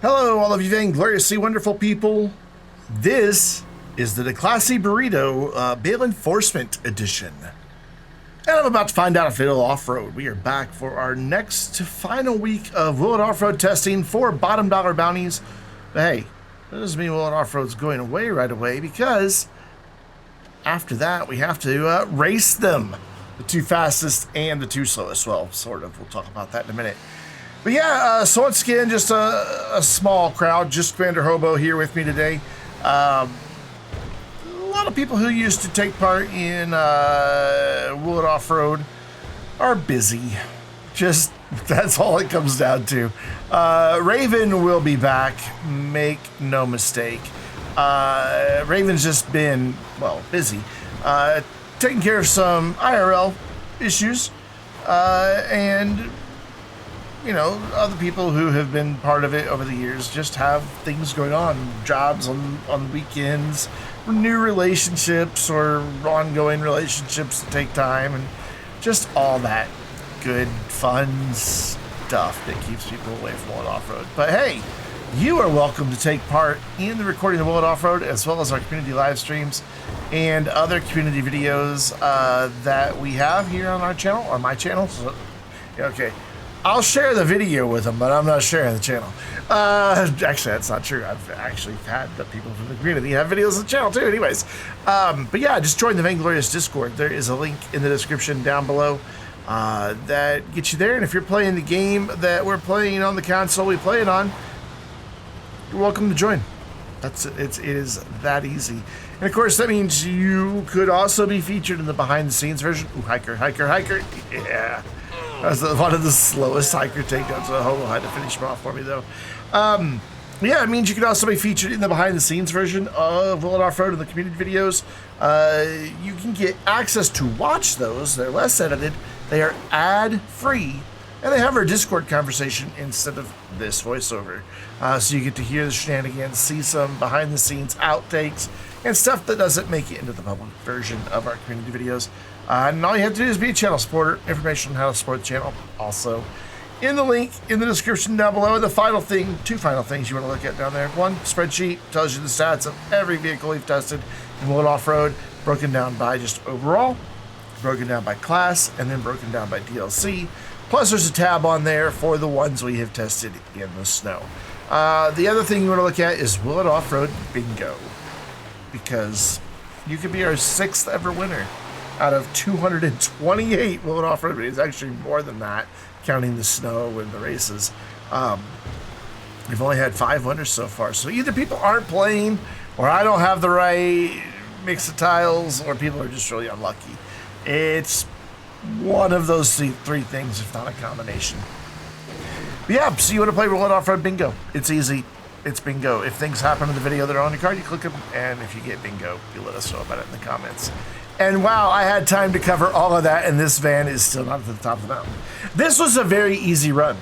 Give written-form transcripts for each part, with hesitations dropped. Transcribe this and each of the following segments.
Hello, all of you vaingloriously wonderful people. This is the Declasse Burrito Bail Enforcement Edition. And I'm about to find out if it'll off-road. We are back for our next final week of Will It Off-Road testing for Bottom Dollar Bounties. But hey, that doesn't mean Will It Off-Road's going away right away, because after that we have to race them. The two fastest and the two slowest. Well, sort of. We'll talk about that in a minute. But yeah, so once again, just a small crowd, just Commander Hobo here with me today. A lot of people who used to take part in Will It Off-Road are busy. Just, that's all it comes down to. Raven will be back, make no mistake. Raven's just been, well, busy. Taking care of some IRL issues, and you know, other people who have been part of it over the years just have things going on, jobs on weekends, new relationships or ongoing relationships that take time, and just all that good, fun stuff that keeps people away from Will It Off-Road. But hey, you are welcome to take part in the recording of Will It Off-Road, as well as our community live streams and other community videos that we have here on our channel, or my channel. So, okay. I'll share the video with them, but I'm not sharing the channel. Actually, that's not true. I've actually had the people from the community have videos on the channel too. Anyways, but yeah, just join the Vainglorious Discord. There is a link in the description down below that gets you there. And if you're playing the game that we're playing on the console we play it on, you're welcome to join. It is that easy. And of course, that means you could also be featured in the behind-the-scenes version. Ooh, hiker. Yeah. That was one of the slowest hiker takedowns. So Hobo had to finish him off for me, though. Yeah, it means you can also be featured in the behind-the-scenes version of Will It Off-Road and the community videos. You can get access to watch those. They're less edited. They are ad-free. And they have our Discord conversation instead of this voiceover. So you get to hear the shenanigans, see some behind-the-scenes outtakes, and stuff that doesn't make it into the public version of our community videos. And all you have to do is be a channel supporter. Information on how to support the channel also in the link in the description down below. And the final thing, two final things you want to look at down there. One, spreadsheet tells you the stats of every vehicle we've tested in Will It Off-Road, broken down by just overall, broken down by class, and then broken down by DLC. Plus there's a tab on there for the ones we have tested in the snow. The other thing you want to look at is Will It Off-Road Bingo, because you could be our 6th ever winner out of 228 Will It Off-Road. It's actually more than that, counting the snow and the races. We've only had 5 winners so far. So either people aren't playing, or I don't have the right mix of tiles, or people are just really unlucky. It's one of those three things, if not a combination. But yeah, so you want to play Will It Off-Road Bingo. It's easy. It's bingo. If things happen in the video that are on your card, you click them, and if you get bingo, you let us know about it in the comments. And wow, I had time to cover all of that, and this van is still not at the top of the mountain. This was a very easy run.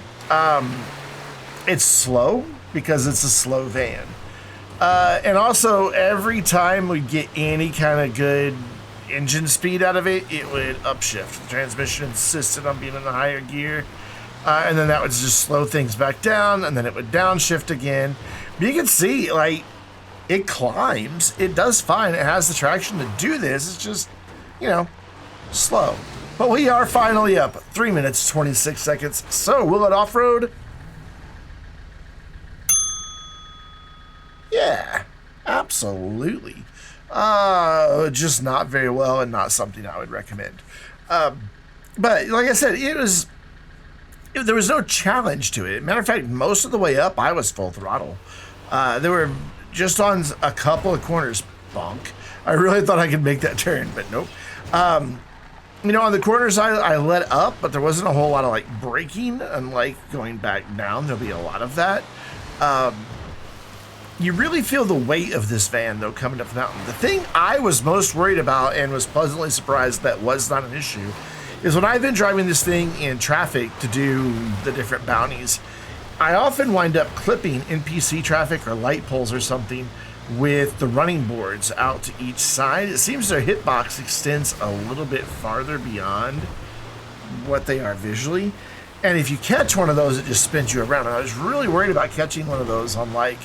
It's slow because it's a slow van. And also, every time we get any kind of good engine speed out of it, it would upshift. The transmission insisted on being in the higher gear. And then that would just slow things back down, and then it would downshift again. But you can see, like, it climbs. It does fine. It has the traction to do this. It's just, you know, slow. But we are finally up. 3 minutes, 26 seconds. So, Will It Off-Road? Yeah, absolutely. Just not very well, and not something I would recommend. But, like I said, there was no challenge to it. Matter of fact, most of the way up, I was full throttle. There were just on a couple of corners, bonk. I really thought I could make that turn, but nope. You know, on the corners, I let up, but there wasn't a whole lot of like braking, and like going back down, there'll be a lot of that. You really feel the weight of this van, though, coming up the mountain. The thing I was most worried about, and was pleasantly surprised that was not an issue, is when I've been driving this thing in traffic to do the different bounties, I often wind up clipping NPC traffic or light poles or something with the running boards out to each side. It seems their hitbox extends a little bit farther beyond what they are visually. And if you catch one of those, it just spins you around. And I was really worried about catching one of those on like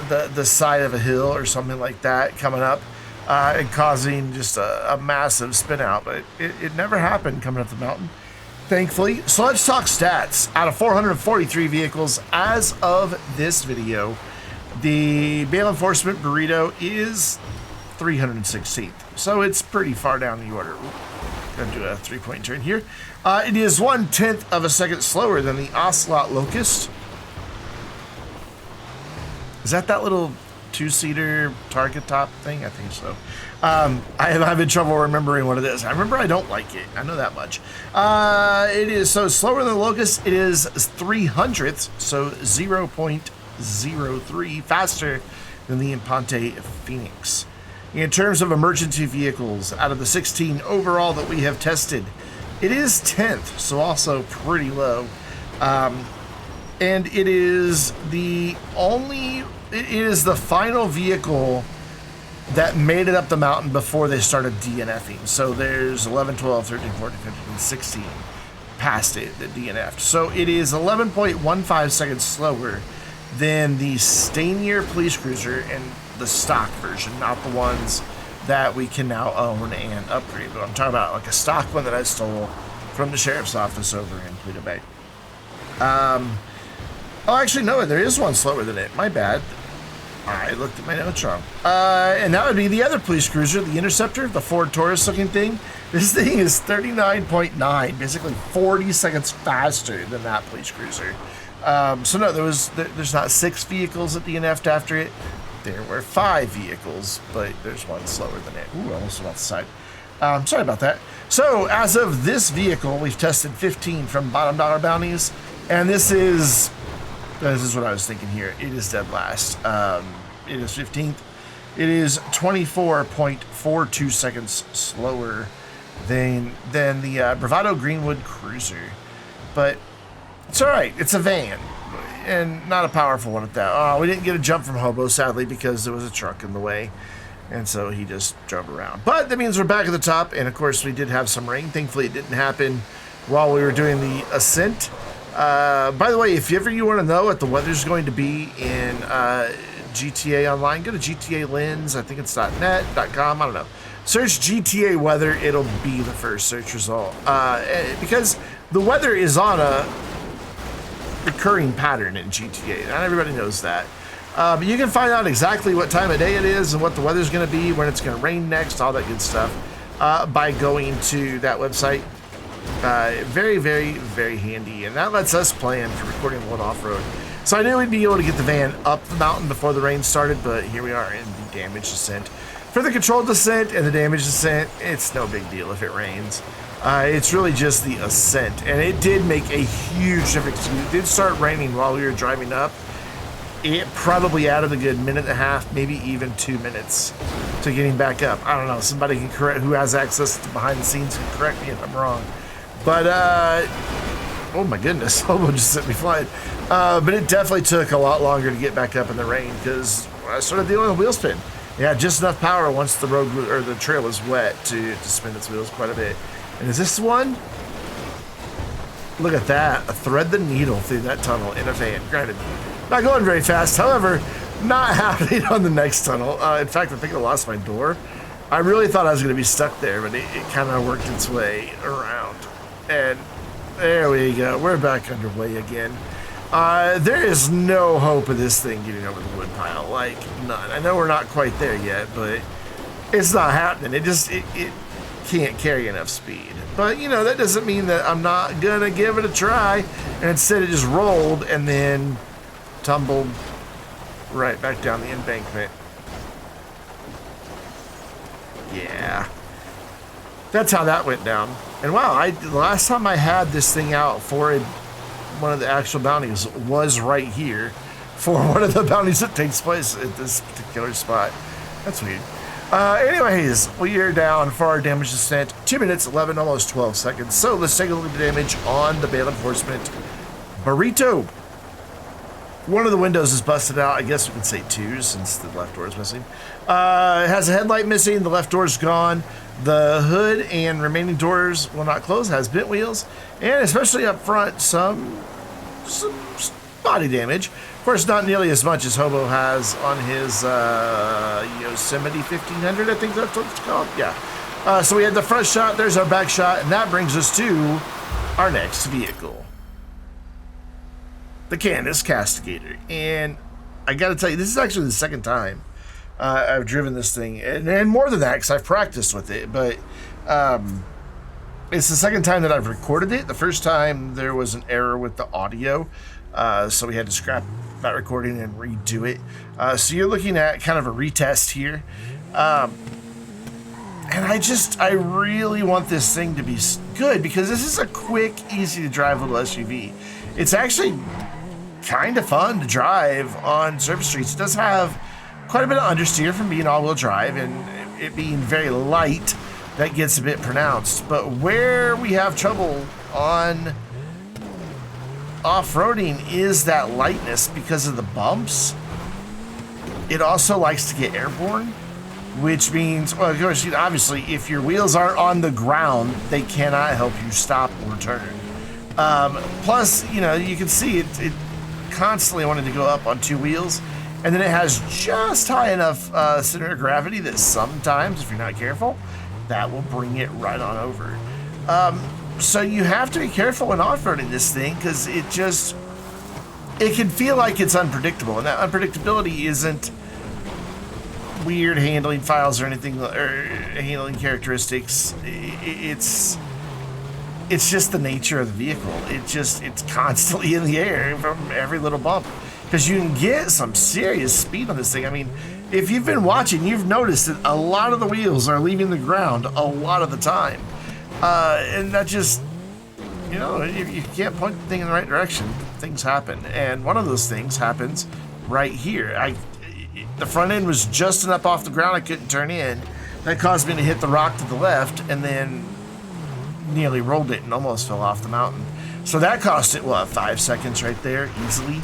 the side of a hill or something like that coming up and causing just a massive spin out. But it never happened coming up the mountain, thankfully. So let's talk stats. Out of 443 vehicles as of this video, the Bail Enforcement Burrito is 316th. So it's pretty far down the order. Gonna do a 3-point turn here. It is 1/10 of a second slower than the Ocelot Locust. Is that little 2-seater target top thing? I think so. I'm having trouble remembering what it is. I remember I don't like it. I know that much. It is so slower than the Locust. It is 300th, so 0.03 faster than the Impante Phoenix. In terms of emergency vehicles, out of the 16 overall that we have tested, it is 10th, so also pretty low. And it is the final vehicle that made it up the mountain before they started DNFing. So there's 11, 12, 13, 14, 15, 16 past it that DNF'd. So it is 11.15 seconds slower than the Stanier police cruiser and the stock version, not the ones that we can now own and upgrade. But I'm talking about like a stock one that I stole from the sheriff's office over in Pluto Bay. Oh, actually, no, there is one slower than it. My bad. I looked at my notes wrong. And that would be the other police cruiser, the Interceptor, the Ford Taurus looking thing. This thing is 39.9, basically 40 seconds faster than that police cruiser. So no, there's not 6 vehicles that DNF'd after it. There were 5 vehicles, but there's one slower than it. Ooh, almost went off the side. Sorry about that. So as of this vehicle, we've tested 15 from Bottom Dollar Bounties, and this is what I was thinking here. It is dead last. It is 15th. It is 24.42 seconds slower than the Bravado Greenwood Cruiser, but it's all right. It's a van, and not a powerful one at that. Oh, we didn't get a jump from Hobo, sadly, because there was a truck in the way, and so he just drove around. But that means we're back at the top, and of course we did have some rain. Thankfully, it didn't happen while we were doing the ascent. By the way, if ever you want to know what the weather's going to be in GTA Online, go to GTA Lens. I think it's .net, .com, I don't know. Search GTA weather, it'll be the first search result. Because the weather is on a recurring pattern in GTA. Not everybody knows that. But you can find out exactly what time of day it is and what the weather's going to be, when it's going to rain next, all that good stuff, by going to that website. Very, very, very handy. And that lets us plan for recording a little off-road. So I knew we'd be able to get the van up the mountain before the rain started, but here we are in the damaged descent. For the controlled descent and the damaged descent, it's no big deal if it rains. It's really just the ascent, and it did make a huge difference. It did start raining while we were driving up. It probably added a good minute and a half, maybe even 2 minutes to getting back up. I don't know. Somebody can correct, who has access to behind the scenes, can correct me if I'm wrong. But oh my goodness, Hobo just sent me flying. But it definitely took a lot longer to get back up in the rain because I started dealing with wheel spin. Yeah, just enough power once the road or the trail is wet to spin its wheels quite a bit. And is this one? Look at that, thread the needle through that tunnel in a van. Granted, not going very fast, however, not happening on the next tunnel. In fact, I think I lost my door. I really thought I was going to be stuck there, but it kind of worked its way around. And there we go, we're back underway again. There is no hope of this thing getting over the wood pile, like none. I know we're not quite there yet, but it's not happening. It can't carry enough speed. But you know, that doesn't mean that I'm not gonna give it a try. And instead it just rolled and then tumbled right back down the embankment. Yeah, that's how that went down. And wow, the last time I had this thing out for one of the actual bounties was right here for one of the bounties that takes place at this particular spot. That's weird. Anyways, we are down for our damage descent. 2 minutes, 11, almost 12 seconds. So let's take a look at the damage on the Bail Enforcement Burrito. One of the windows is busted out. I guess we can say 2 since the left door is missing. It has a headlight missing. The left door is gone. The hood and remaining doors will not close, has bent wheels, and especially up front, some body damage. Of course, not nearly as much as Hobo has on his Yosemite 1500, I think that's what it's called. Yeah. So we had the front shot, there's our back shot, and that brings us to our next vehicle. The Canis Castigator. And I gotta tell you, this is actually the second time I've driven this thing, and more than that because I've practiced with it, but it's the second time that I've recorded it. The first time there was an error with the audio, so we had to scrap that recording and redo it. So you're looking at kind of a retest here, and I really want this thing to be good because this is a quick, easy to drive little SUV. It's actually kind of fun to drive on surface streets. It does have quite a bit of understeer from being all-wheel drive, and it being very light, that gets a bit pronounced. But where we have trouble on off-roading is that lightness because of the bumps. It also likes to get airborne, which means, well, of course, obviously, if your wheels aren't on the ground, they cannot help you stop or turn. Plus, you know, you can see it constantly wanted to go up on two wheels. And then it has just high enough center of gravity that sometimes, if you're not careful, that will bring it right on over. So you have to be careful when off-roading this thing because it can feel like it's unpredictable. And that unpredictability isn't weird handling files or anything, or handling characteristics. It's just the nature of the vehicle. It's constantly in the air from every little bump. Because you can get some serious speed on this thing. I mean, if you've been watching, you've noticed that a lot of the wheels are leaving the ground a lot of the time. And that just, you know, you can't point the thing in the right direction. Things happen. And one of those things happens right here. The front end was just enough off the ground I couldn't turn in. That caused me to hit the rock to the left and then nearly rolled it and almost fell off the mountain. So that cost it, what, 5 seconds right there, easily.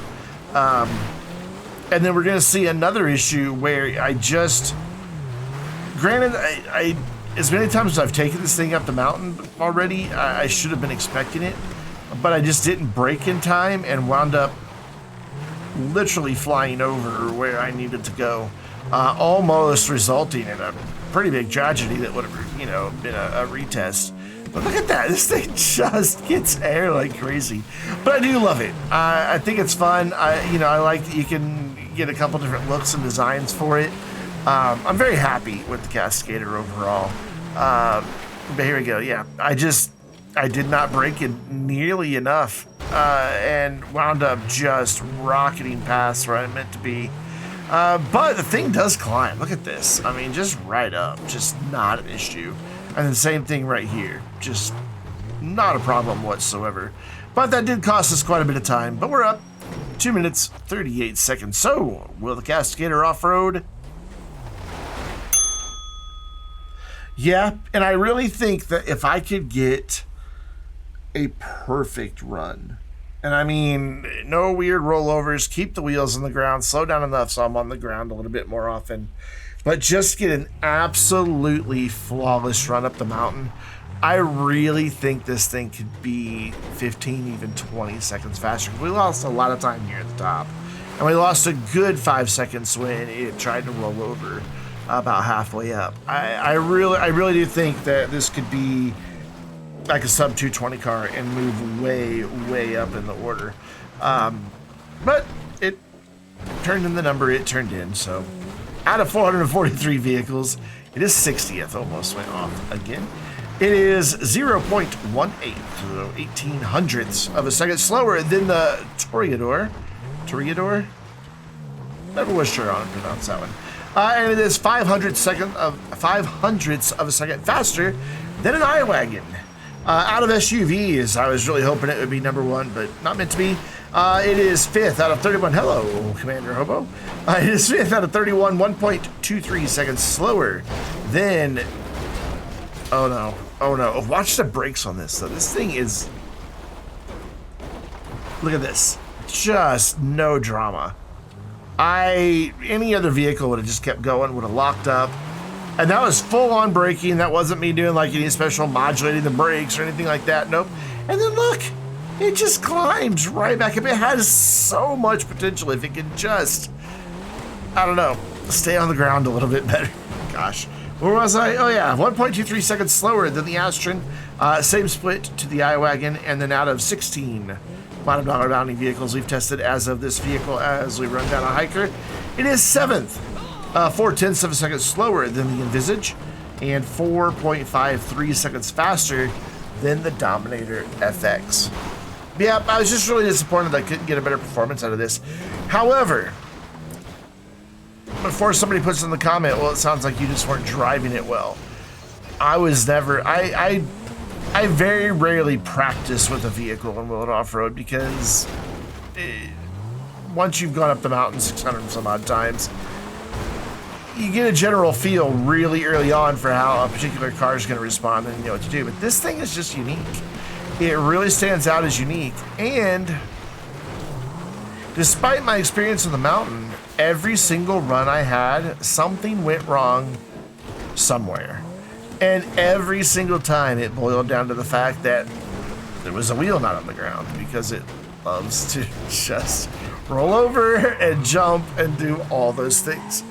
And then we're going to see another issue where granted, I as many times as I've taken this thing up the mountain already, I should have been expecting it, but I just didn't brake in time and wound up literally flying over where I needed to go, almost resulting in a pretty big tragedy that would have, you know, been a retest. But look at that, this thing just gets air like crazy. But I do love it. I think it's fun. I like that you can get a couple different looks and designs for it. I'm very happy with the Castigator overall. But here we go, yeah. I did not brake it nearly enough and wound up just rocketing past where I meant to be. But the thing does climb, look at this. I mean, just right up, just not an issue. And the same thing right here, just not a problem whatsoever. But that did cost us quite a bit of time, but we're up 2 minutes, 38 seconds. So, will the Castigator off-road? Yeah, and I really think that if I could get a perfect run, and I mean, no weird rollovers, keep the wheels on the ground, slow down enough so I'm on the ground a little bit more often, but just get an absolutely flawless run up the mountain, I really think this thing could be 15, even 20 seconds faster. We lost a lot of time here at the top, and we lost a good 5 seconds when it tried to roll over about halfway up. I really do think that this could be like a sub 220 car and move way up in the order. But it turned in the number it turned in, so out of 443 vehicles, it is 60th, almost went off again. It is 0.18, so 18 hundredths of a second slower than the Toreador. Never was sure on how to pronounce that one. And it is 500ths of a second faster than an iWagon. Out of SUVs, I was really hoping it would be number one, but not meant to be. It is 5th out of 31. Hello, Commander Hobo. It is 5th out of 31, 1.23 seconds slower than... Oh no. Watch the brakes on this, though. This thing is... Look at this. Just no drama. Any other vehicle would have just kept going, would have locked up, And that was full on braking. That wasn't me doing like any special modulating the brakes or anything like that. Nope. And then look, it just climbs right back up. It has so much potential if it could just, I don't know, stay on the ground a little bit better. Gosh, where was I? Oh yeah, 1.23 seconds slower than the Astron. Same split to the iWagon, and then out of 16 bottom dollar bounty vehicles we've tested as of this vehicle as we run down a hiker, it is 7th. 0.4 of a second slower than the Envisage, and 4.53 seconds faster than the Dominator FX. Yeah, I was just really disappointed that I couldn't get a better performance out of this. However, before somebody puts in the comment, well, it sounds like you just weren't driving it well. I was never, I very rarely practice with a vehicle in Will It Off-Road because once you've gone up the mountain 600 and some odd times, you get a general feel really early on for how a particular car is going to respond and you know what to do. But this thing is just unique. It really stands out as unique. And despite my experience on the mountain, every single run I had, something went wrong somewhere. And every single time it boiled down to the fact that there was a wheel not on the ground because it loves to just roll over and jump and do all those things.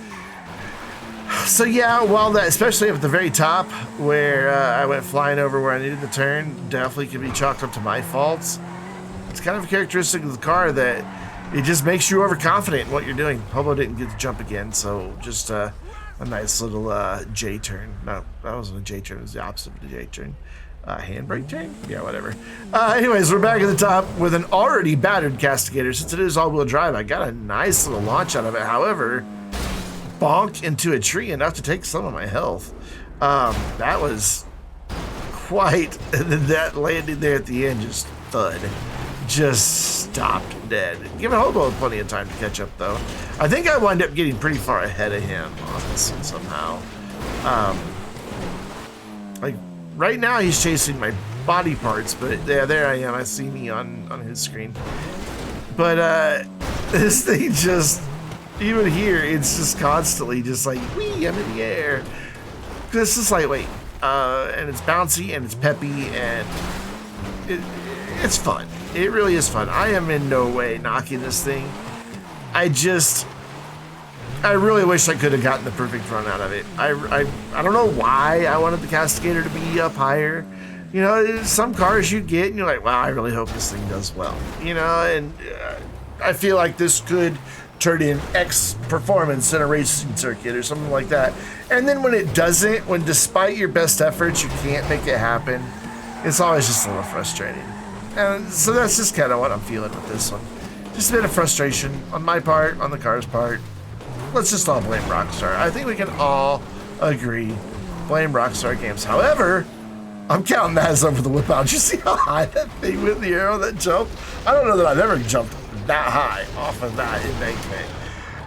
So yeah, while that, especially up at the very top where I went flying over where I needed to turn, definitely can be chalked up to my faults. It's kind of a characteristic of the car that it just makes you overconfident in what you're doing. Hobo didn't get to jump again, so just a nice little J-turn. No, that wasn't a J-turn, it was the opposite of a J-turn. Handbrake turn? Yeah, whatever. Anyways, we're back at the top with an already battered Castigator. Since it is all-wheel drive, I got a nice little launch out of it. However, bonked into a tree enough to take some of my health. That was quite, that landing there at the end, just thud. Just stopped dead. Giving Hobo plenty of time to catch up though. I think I wind up getting pretty far ahead of him on this one somehow. Like right now he's chasing my body parts, but yeah, there I am. I see me on his screen. But this thing just, even here, it's just constantly just like, wee, I'm in the air. This is lightweight, and it's bouncy, and it's peppy, and it's fun. It really is fun. I am in no way knocking this thing. I really wish I could have gotten the perfect run out of it. I don't know why I wanted the Castigator to be up higher. You know, some cars you get, and you're like, wow, I really hope this thing does well. You know, and I feel like this could turn in X performance in a racing circuit or something like that. And then when it doesn't, when despite your best efforts you can't make it happen, it's always just a little frustrating. And so that's just kind of what I'm feeling with this one. Just a bit of frustration on my part, on the car's part. Let's just all blame Rockstar. I think we can all agree, blame Rockstar Games. However, I'm counting that as over the whip out. You see how high that thing went in the air on that jump? I don't know that I've ever jumped that high off of that embankment.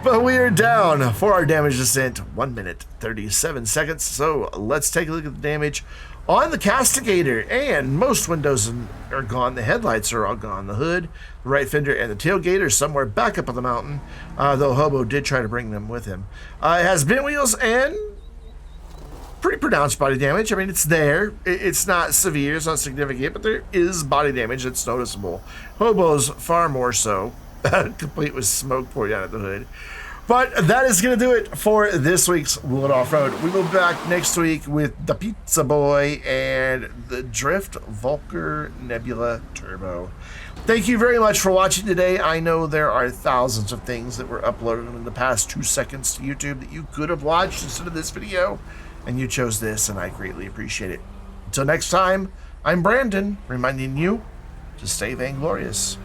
But we are down for our damage descent, 1 minute 37 seconds. So let's take a look at the damage on the Castigator. And most windows are gone. The headlights are all gone. The hood, the right fender, and the tailgate are somewhere back up on the mountain. Though Hobo did try to bring them with him. It has bent wheels and pretty pronounced body damage. I mean, it's there. It's not severe, it's not significant, but there is body damage that's noticeable. Hobo's far more so, complete with smoke pouring out of the hood. But that is going to do it for this week's Will It Off-Road. We will be back next week with the Pizza Boy and the Drift Volker Nebula Turbo. Thank you very much for watching today. I know there are thousands of things that were uploaded in the past 2 seconds to YouTube that you could have watched instead of this video. And you chose this, and I greatly appreciate it. Until next time, I'm Brandon, reminding you to stay vainglorious.